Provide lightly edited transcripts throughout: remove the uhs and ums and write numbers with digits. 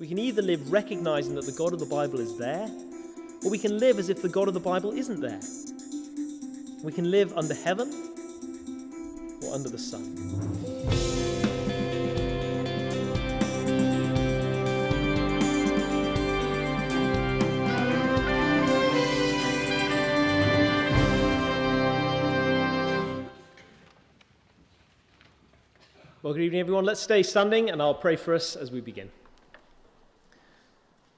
We can either live recognizing that the God of the Bible is there, or we can live as if the God of the Bible isn't there. We can live under heaven or under the sun. Well, good evening, everyone. Let's stay standing, and I'll pray for us as we begin.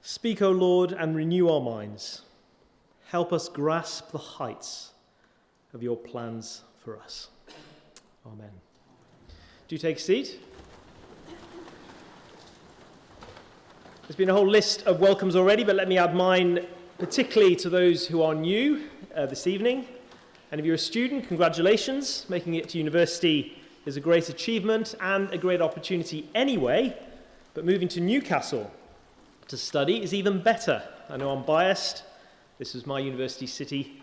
Speak, O Lord, and renew our minds. Help us grasp the heights of your plans for us. Amen. Do take a seat. There's been a whole list of welcomes already, but let me add mine particularly to those who are new this evening. And if you're a student, congratulations. Making it to university is a great achievement and a great opportunity anyway, but moving to Newcastle to study is even better. I know I'm biased. This is my university city.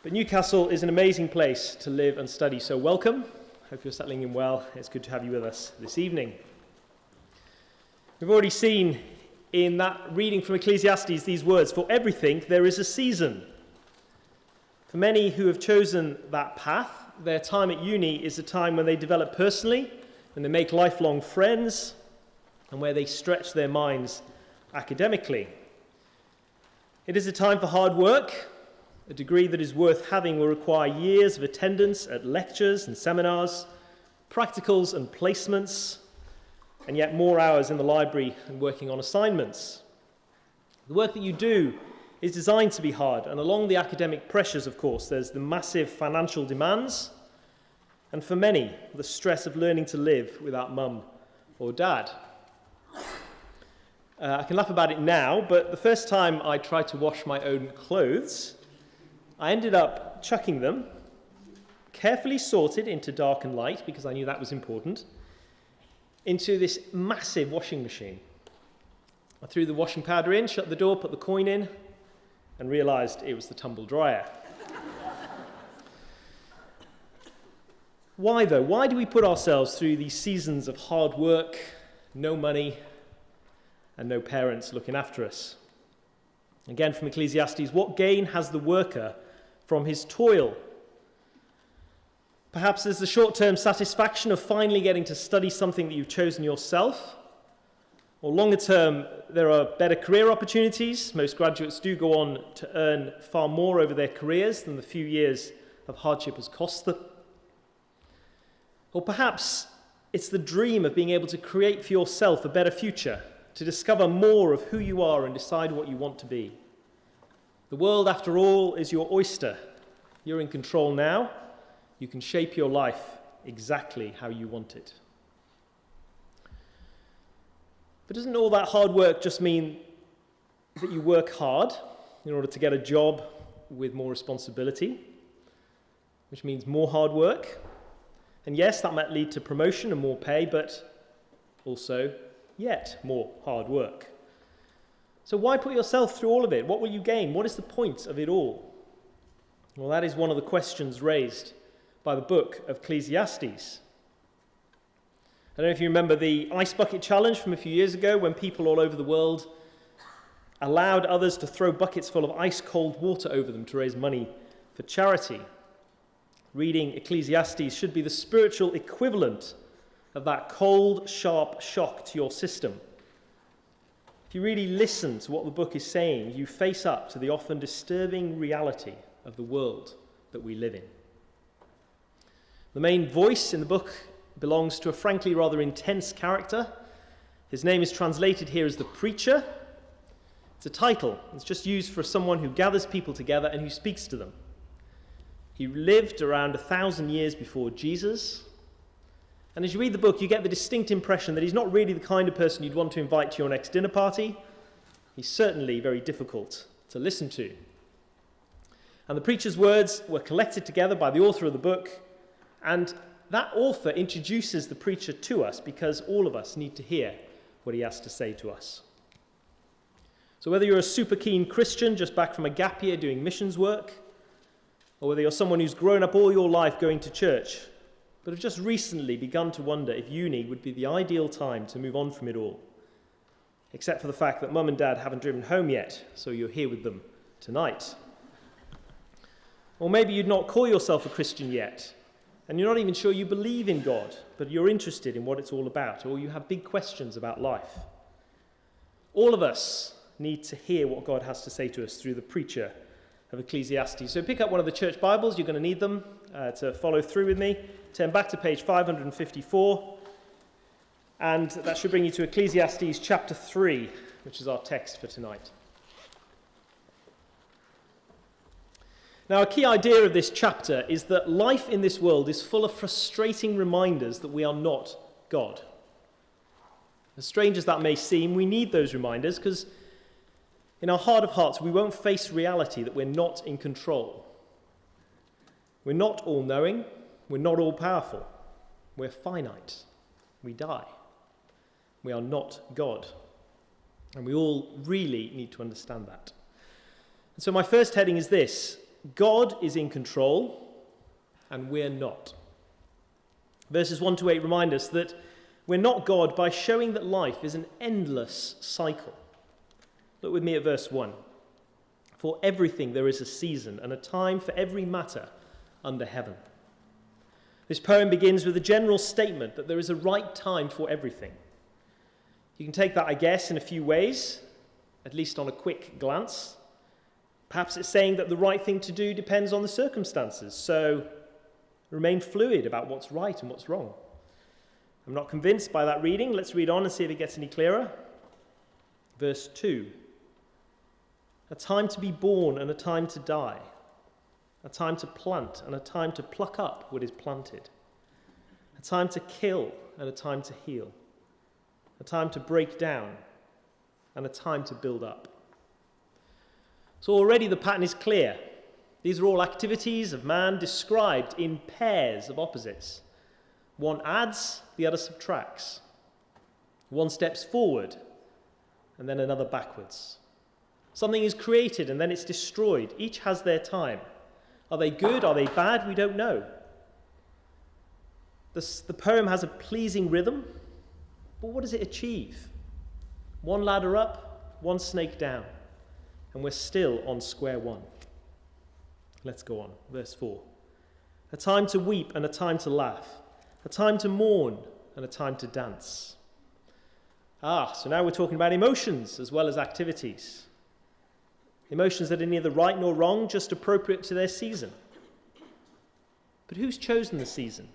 But Newcastle is an amazing place to live and study, so welcome. Hope you're settling in well. It's good to have you with us this evening. We've already seen in that reading from Ecclesiastes these words, "For everything there is a season." For many who have chosen that path, their time at uni is a time when they develop personally, when they make lifelong friends, and where they stretch their minds academically. It is a time for hard work. A degree that is worth having will require years of attendance at lectures and seminars, practicals and placements, and yet more hours in the library and working on assignments. The work that you do is designed to be hard, and along the academic pressures, of course, there's the massive financial demands, and for many, the stress of learning to live without mum or dad. I can laugh about it now, but the first time I tried to wash my own clothes, I ended up chucking them, carefully sorted into dark and light, because I knew that was important, into this massive washing machine. I threw the washing powder in, shut the door, put the coin in, and realized it was the tumble dryer. Why, though? Why do we put ourselves through these seasons of hard work, no money, and no parents looking after us? Again, from Ecclesiastes, what gain has the worker from his toil? Perhaps there's the short-term satisfaction of finally getting to study something that you've chosen yourself. Or longer term, there are better career opportunities. Most graduates do go on to earn far more over their careers than the few years of hardship has cost them. Or perhaps it's the dream of being able to create for yourself a better future, to discover more of who you are and decide what you want to be. The world, after all, is your oyster. You're in control now. You can shape your life exactly how you want it. But doesn't all that hard work just mean that you work hard in order to get a job with more responsibility, which means more hard work? And yes, that might lead to promotion and more pay, but also yet more hard work. So why put yourself through all of it? What will you gain? What is the point of it all? Well, that is one of the questions raised by the book of Ecclesiastes. I don't know if you remember the ice bucket challenge from a few years ago, when people all over the world allowed others to throw buckets full of ice-cold water over them to raise money for charity. Reading Ecclesiastes should be the spiritual equivalent of that cold, sharp shock to your system. If you really listen to what the book is saying, you face up to the often disturbing reality of the world that we live in. The main voice in the book belongs to a frankly rather intense character. His name is translated here as the preacher. It's a title. It's just used for someone who gathers people together and who speaks to them. He lived around 1,000 years before Jesus. And as you read the book, you get the distinct impression that he's not really the kind of person you'd want to invite to your next dinner party. He's certainly very difficult to listen to. And the preacher's words were collected together by the author of the book, and that author introduces the preacher to us because all of us need to hear what he has to say to us. So whether you're a super keen Christian just back from a gap year doing missions work, or whether you're someone who's grown up all your life going to church, but have just recently begun to wonder if uni would be the ideal time to move on from it all, except for the fact that Mum and Dad haven't driven home yet, so you're here with them tonight. Or maybe you'd not call yourself a Christian yet, and you're not even sure you believe in God, but you're interested in what it's all about, or you have big questions about life. All of us need to hear what God has to say to us through the preacher of Ecclesiastes. So pick up one of the church Bibles. You're going to need them to follow through with me. Turn back to page 554, and that should bring you to Ecclesiastes chapter 3, which is our text for tonight. Now, a key idea of this chapter is that life in this world is full of frustrating reminders that we are not God. As strange as that may seem, we need those reminders because in our heart of hearts, we won't face reality that we're not in control. We're not all-knowing. We're not all-powerful. We're finite. We die. We are not God. And we all really need to understand that. And so my first heading is this: God is in control, and we're not. Verses 1 to 8 remind us that we're not God by showing that life is an endless cycle. Look with me at verse 1. For everything there is a season and a time for every matter under heaven. This poem begins with a general statement that there is a right time for everything. You can take that, I guess, in a few ways, at least on a quick glance. Perhaps it's saying that the right thing to do depends on the circumstances, so remain fluid about what's right and what's wrong. I'm not convinced by that reading. Let's read on and see if it gets any clearer. Verse 2. A time to be born and a time to die. A time to plant and a time to pluck up what is planted. A time to kill and a time to heal. A time to break down and a time to build up. So already the pattern is clear. These are all activities of man described in pairs of opposites. One adds, the other subtracts. One steps forward, and then another backwards. Something is created, and then it's destroyed. Each has their time. Are they good? Are they bad? We don't know. The poem has a pleasing rhythm, but what does it achieve? One ladder up, one snake down. And we're still on square one. Let's go on. Verse 4. A time to weep and a time to laugh. A time to mourn and a time to dance. So now we're talking about emotions as well as activities. Emotions that are neither right nor wrong, just appropriate to their season. But who's chosen the season?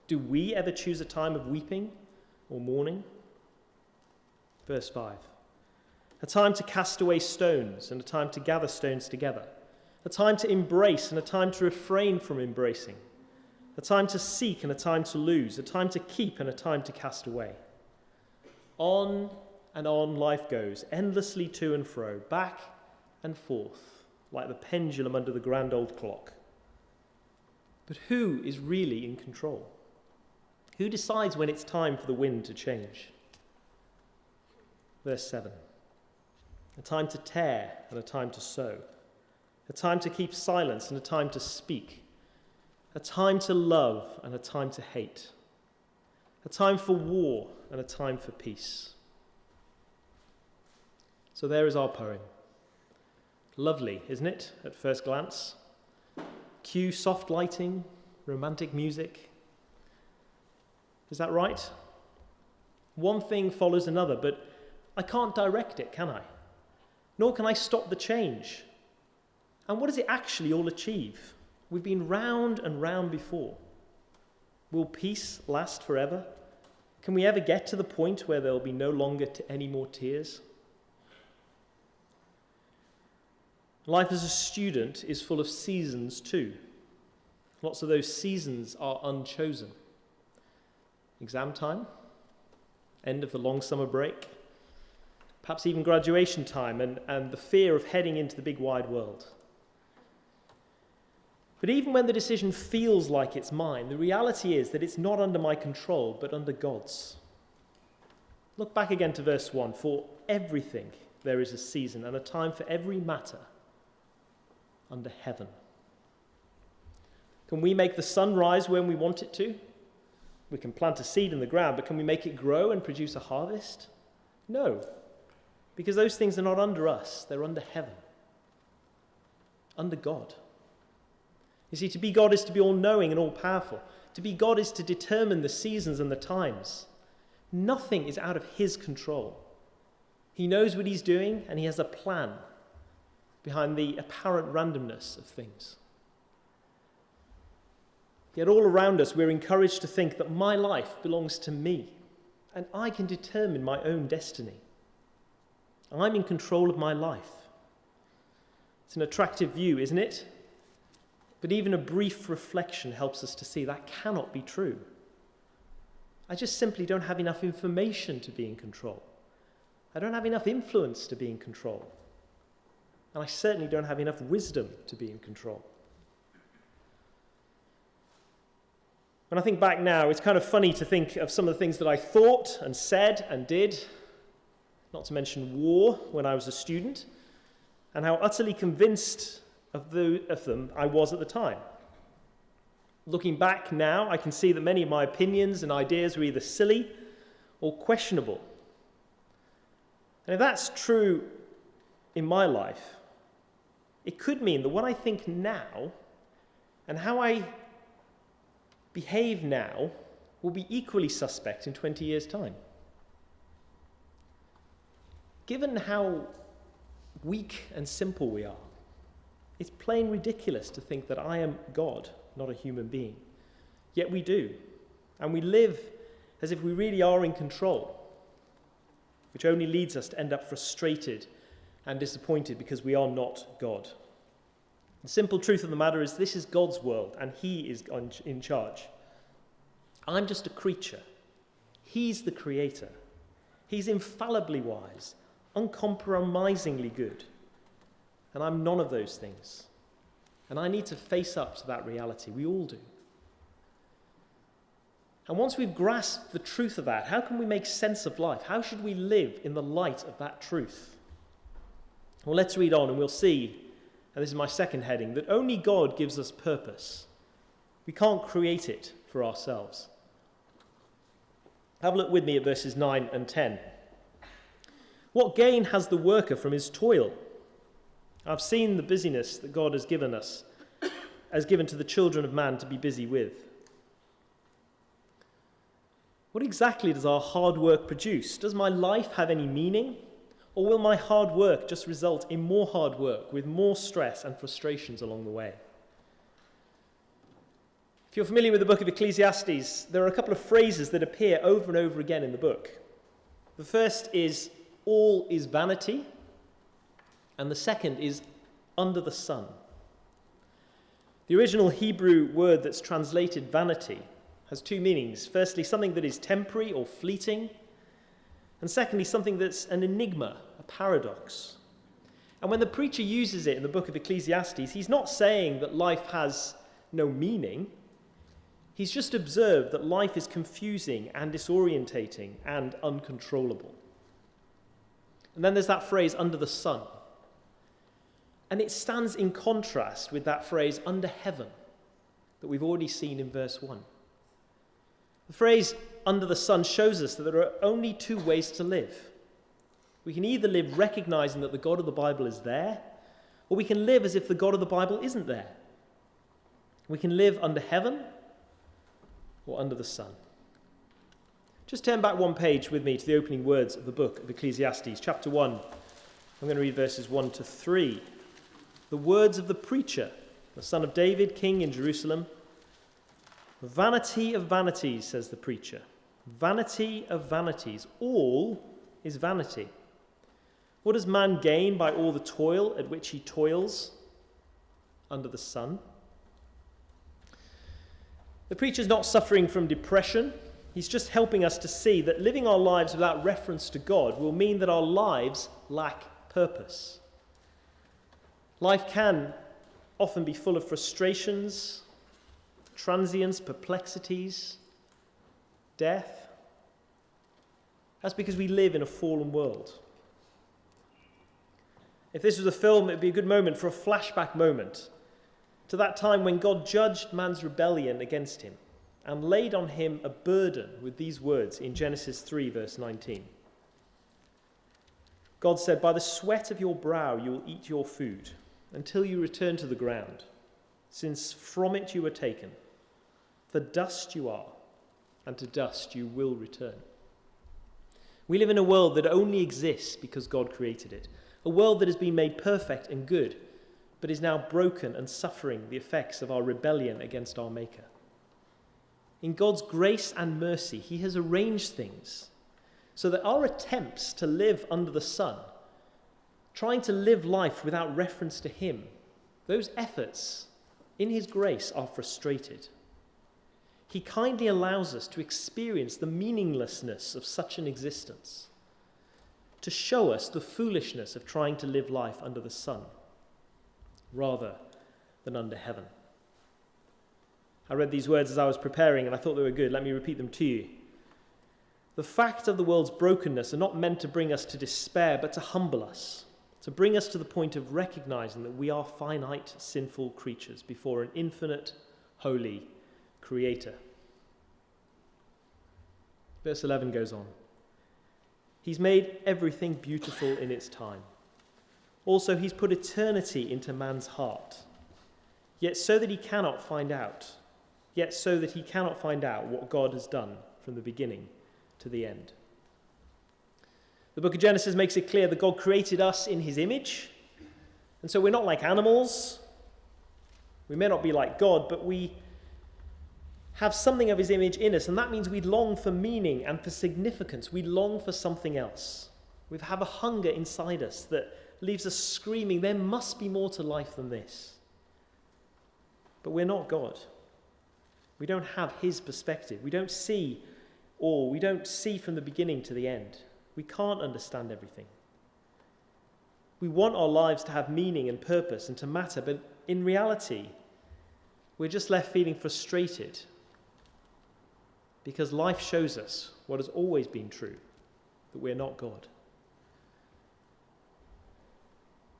Do we ever choose a time of weeping or mourning? Verse 5. A time to cast away stones and a time to gather stones together. A time to embrace and a time to refrain from embracing. A time to seek and a time to lose. A time to keep and a time to cast away. On and on life goes, endlessly to and fro, back and forth, like the pendulum under the grand old clock. But who is really in control? Who decides when it's time for the wind to change? Verse 7. A time to tear and a time to sow. A time to keep silence and a time to speak. A time to love and a time to hate. A time for war and a time for peace. So there is our poem. Lovely, isn't it, at first glance? Cue soft lighting, romantic music. Is that right? One thing follows another, but I can't direct it, can I? Nor can I stop the change. And what does it actually all achieve? We've been round and round before. Will peace last forever? Can we ever get to the point where there will be no longer any more tears? Life as a student is full of seasons too. Lots of those seasons are unchosen. Exam time, end of the long summer break, perhaps even graduation time and the fear of heading into the big wide world. But even when the decision feels like it's mine, the reality is that it's not under my control, but under God's. Look back again to verse 1. For everything there is a season and a time for every matter under heaven. Can we make the sun rise when we want it to? We can plant a seed in the ground, but can we make it grow and produce a harvest? No, because those things are not under us, they're under heaven, under God. You see, to be God is to be all-knowing and all-powerful. To be God is to determine the seasons and the times. Nothing is out of his control. He knows what he's doing, and he has a plan behind the apparent randomness of things. Yet all around us, we're encouraged to think that my life belongs to me, and I can determine my own destiny. I'm in control of my life. It's an attractive view, isn't it? But even a brief reflection helps us to see that cannot be true. I just simply don't have enough information to be in control. I don't have enough influence to be in control. And I certainly don't have enough wisdom to be in control. When I think back now, it's kind of funny to think of some of the things that I thought and said and did, not to mention war when I was a student, and how utterly convinced of them I was at the time. Looking back now, I can see that many of my opinions and ideas were either silly or questionable. And if that's true in my life, it could mean that what I think now and how I behave now will be equally suspect in 20 years' time. Given how weak and simple we are, it's plain ridiculous to think that I am God, not a human being. Yet we do. And we live as if we really are in control, which only leads us to end up frustrated and disappointed because we are not God. The simple truth of the matter is this is God's world, and he is in charge. I'm just a creature. He's the creator. He's infallibly wise, uncompromisingly good. And I'm none of those things. And I need to face up to that reality. We all do. And once we've grasped the truth of that, how can we make sense of life? How should we live in the light of that truth? Well, let's read on and we'll see, and this is my second heading, that only God gives us purpose. We can't create it for ourselves. Have a look with me at verses 9 and 10. What gain has the worker from his toil? I've seen the busyness that God has given us, has given to the children of man to be busy with. What exactly does our hard work produce? Does my life have any meaning? Or will my hard work just result in more hard work with more stress and frustrations along the way? If you're familiar with the book of Ecclesiastes, there are a couple of phrases that appear over and over again in the book. The first is, all is vanity. And the second is under the sun. The original Hebrew word that's translated vanity has two meanings. Firstly, something that is temporary or fleeting. And secondly, something that's an enigma, a paradox. And when the preacher uses it in the book of Ecclesiastes, he's not saying that life has no meaning. He's just observed that life is confusing and disorientating and uncontrollable. And then there's that phrase, under the sun. And it stands in contrast with that phrase, under heaven, that we've already seen in verse 1. The phrase, under the sun, shows us that there are only two ways to live. We can either live recognizing that the God of the Bible is there, or we can live as if the God of the Bible isn't there. We can live under heaven or under the sun. Just turn back one page with me to the opening words of the book of Ecclesiastes, chapter 1. I'm going to read verses 1 to 3. The words of the preacher, the son of David, king in Jerusalem. Vanity of vanities, says the preacher. Vanity of vanities. All is vanity. What does man gain by all the toil at which he toils under the sun? The preacher's not suffering from depression. He's just helping us to see that living our lives without reference to God will mean that our lives lack purpose. Life can often be full of frustrations, transience, perplexities, death. That's because we live in a fallen world. If this was a film, it would be a good moment for a flashback moment to that time when God judged man's rebellion against him and laid on him a burden with these words in Genesis 3, verse 19. God said, "By the sweat of your brow you will eat your food until you return to the ground, since from it you were taken. For dust you are, and to dust you will return." We live in a world that only exists because God created it, a world that has been made perfect and good, but is now broken and suffering the effects of our rebellion against our Maker. In God's grace and mercy, he has arranged things so that our attempts to live under the sun, trying to live life without reference to him, those efforts in his grace are frustrated. He kindly allows us to experience the meaninglessness of such an existence, to show us the foolishness of trying to live life under the sun rather than under heaven. I read these words as I was preparing and I thought they were good. Let me repeat them to you. The fact of the world's brokenness are not meant to bring us to despair, but to humble us, to bring us to the point of recognizing that we are finite, sinful creatures before an infinite, holy Creator. Verse 11 goes on. He's made everything beautiful in its time. Also, he's put eternity into man's heart, yet so that he cannot find out what God has done from the beginning to the end. The book of Genesis makes it clear that God created us in his image, and so we're not like animals. We may not be like God, but we have something of his image in us, and that means we long for meaning and for significance. We long for something else. We have a hunger inside us that leaves us screaming, there must be more to life than this. But we're not God. We don't have his perspective. We don't see all. We don't see from the beginning to the end. We can't understand everything. We want our lives to have meaning and purpose and to matter, but in reality, we're just left feeling frustrated because life shows us what has always been true, that we're not God.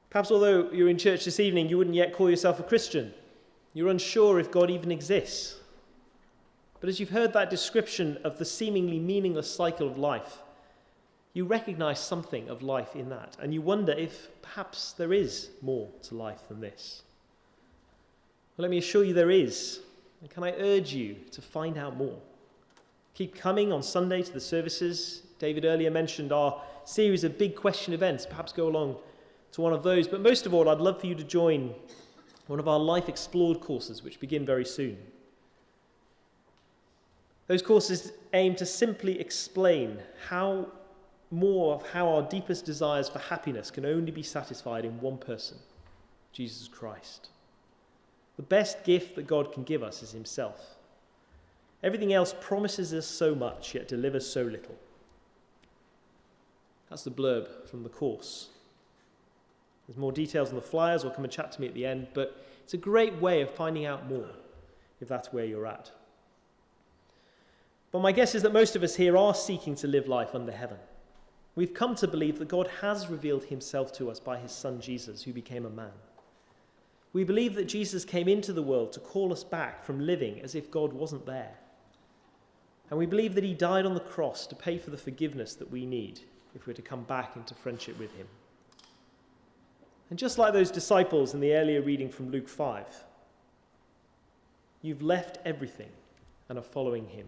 Perhaps although you're in church this evening, you wouldn't yet call yourself a Christian. You're unsure if God even exists. But as you've heard that description of the seemingly meaningless cycle of life, you recognize something of life in that, and you wonder if perhaps there is more to life than this. Well, let me assure you there is. And can I urge you to find out more? Keep coming on Sunday to the services. David earlier mentioned our series of big question events. Perhaps go along to one of those. But most of all, I'd love for you to join one of our Life Explored courses, which begin very soon. Those courses aim to simply explain how our deepest desires for happiness can only be satisfied in one person, Jesus Christ. The best gift that God can give us is himself. Everything else promises us so much, yet delivers so little. That's the blurb from the course. There's more details on the flyers, or come and chat to me at the end, but it's a great way of finding out more, if that's where you're at. But my guess is that most of us here are seeking to live life under heaven. We've come to believe that God has revealed himself to us by his son Jesus, who became a man. We believe that Jesus came into the world to call us back from living as if God wasn't there. And we believe that he died on the cross to pay for the forgiveness that we need if we're to come back into friendship with him. And just like those disciples in the earlier reading from Luke 5, you've left everything and are following him.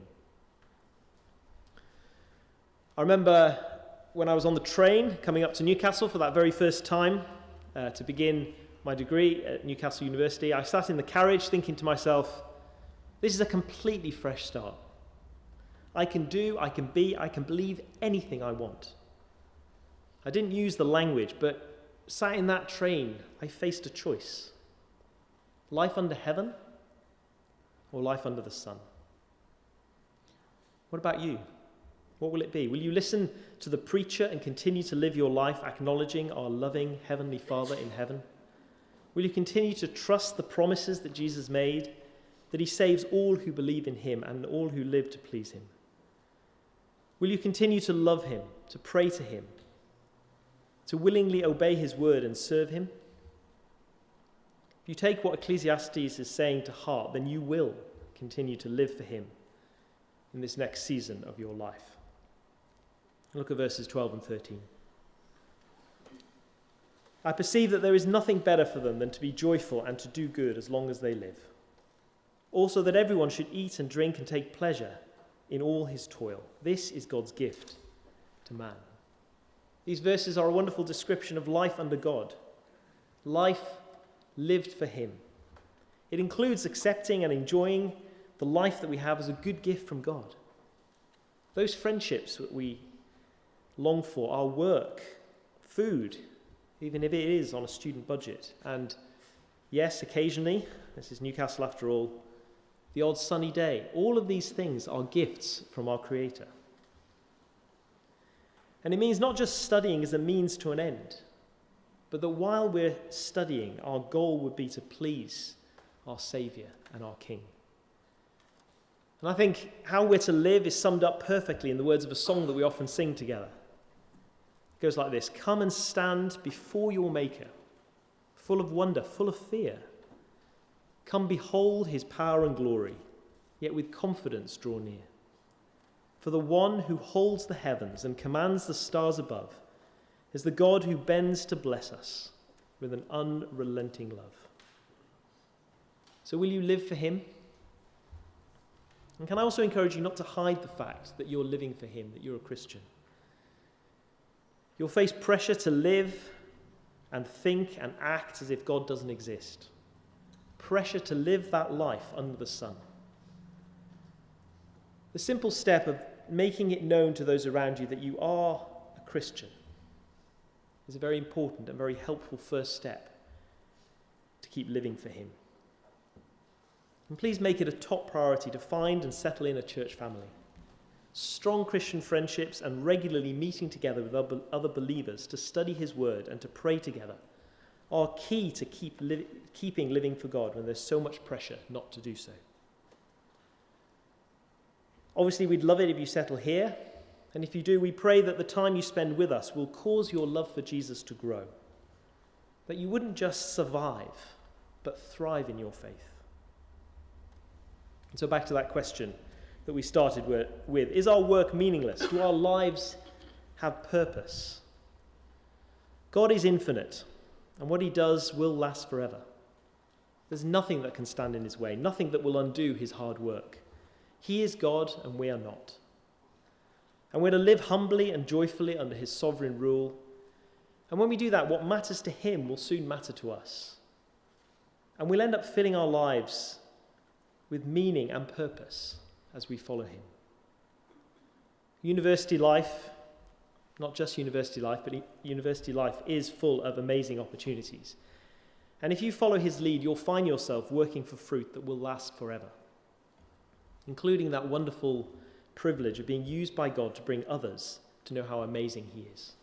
I remember when I was on the train coming up to Newcastle for that very first time to begin my degree at Newcastle University, I sat in the carriage thinking to myself, this is a completely fresh start. I can do, I can be, I can believe anything I want. I didn't use the language, but sat in that train, I faced a choice. Life under heaven or life under the sun? What about you? What will it be? Will you listen to the preacher and continue to live your life acknowledging our loving Heavenly Father in heaven? Will you continue to trust the promises that Jesus made, that he saves all who believe in him and all who live to please him? Will you continue to love him, to pray to him, to willingly obey his word and serve him? If you take what Ecclesiastes is saying to heart, then you will continue to live for him in this next season of your life. Look at verses 12 and 13. I perceive that there is nothing better for them than to be joyful and to do good as long as they live. Also that everyone should eat and drink and take pleasure in all his toil. This is God's gift to man. These verses are a wonderful description of life under God. Life lived for him. It includes accepting and enjoying the life that we have as a good gift from God. Those friendships that we long for, our work, food, even if it is on a student budget. And yes, occasionally, this is Newcastle after all, the odd sunny day. All of these things are gifts from our Creator. And it means not just studying as a means to an end, but that while we're studying, our goal would be to please our Saviour and our King. And I think how we're to live is summed up perfectly in the words of a song that we often sing together. It goes like this: "Come and stand before your Maker, full of wonder, full of fear. Come behold his power and glory, yet with confidence draw near. For the one who holds the heavens and commands the stars above is the God who bends to bless us with an unrelenting love." So will you live for him? And can I also encourage you not to hide the fact that you're living for him, that you're a Christian? You'll face pressure to live and think and act as if God doesn't exist. Pressure to live that life under the sun. The simple step of making it known to those around you that you are a Christian is a very important and very helpful first step to keep living for him. And please make it a top priority to find and settle in a church family. Strong Christian friendships and regularly meeting together with other believers to study his word and to pray together are key to keeping living for God when there's so much pressure not to do so. Obviously, we'd love it if you settle here, and if you do, we pray that the time you spend with us will cause your love for Jesus to grow, that you wouldn't just survive, but thrive in your faith. And so back to that question that we started with. Is our work meaningless? Do our lives have purpose? God is infinite, and what he does will last forever. There's nothing that can stand in his way, nothing that will undo his hard work. He is God, and we are not. And we're to live humbly and joyfully under his sovereign rule. And when we do that, what matters to him will soon matter to us. And we'll end up filling our lives with meaning and purpose as we follow him. University life, not just university life, but university life is full of amazing opportunities. And if you follow his lead, you'll find yourself working for fruit that will last forever, including that wonderful privilege of being used by God to bring others to know how amazing he is.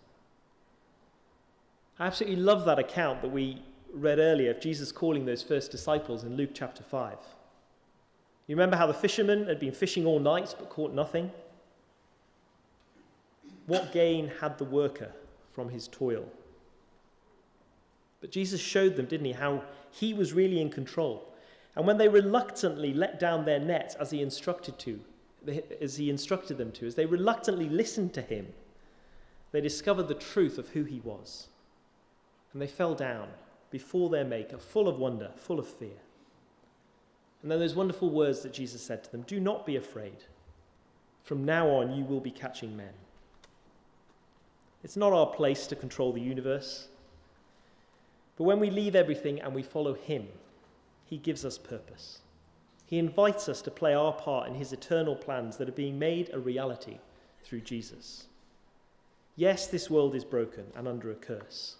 I absolutely love that account that we read earlier of Jesus calling those first disciples in Luke chapter 5. You remember how the fishermen had been fishing all night but caught nothing? What gain had the worker from his toil? But Jesus showed them, didn't he, how he was really in control. And when they reluctantly let down their net as he instructed them to, as they reluctantly listened to him, they discovered the truth of who he was. And they fell down before their Maker, full of wonder, full of fear. And then those wonderful words that Jesus said to them: "Do not be afraid. From now on you will be catching men." It's not our place to control the universe. But when we leave everything and we follow him, he gives us purpose. He invites us to play our part in his eternal plans that are being made a reality through Jesus. Yes, this world is broken and under a curse,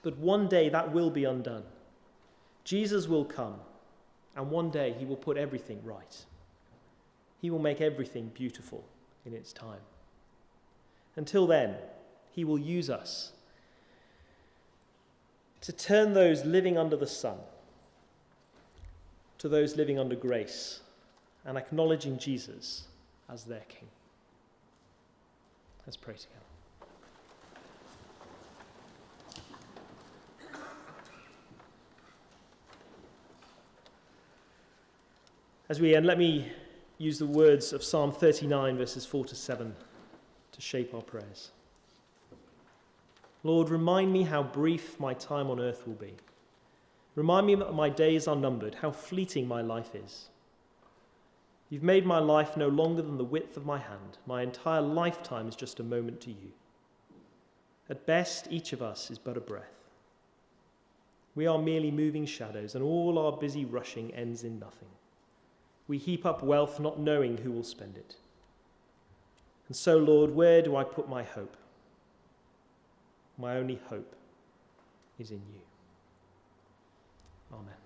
but one day that will be undone. Jesus will come, and one day he will put everything right. He will make everything beautiful in its time. Until then, he will use us to turn those living under the sun to those living under grace and acknowledging Jesus as their King. Let's pray together. As we end, let me use the words of Psalm 39, verses 4 to 7 to shape our prayers. Lord, remind me how brief my time on earth will be. Remind me that my days are numbered, how fleeting my life is. You've made my life no longer than the width of my hand. My entire lifetime is just a moment to you. At best, each of us is but a breath. We are merely moving shadows, and all our busy rushing ends in nothing. We heap up wealth not knowing who will spend it. And so, Lord, where do I put my hope? My only hope is in you. Amen.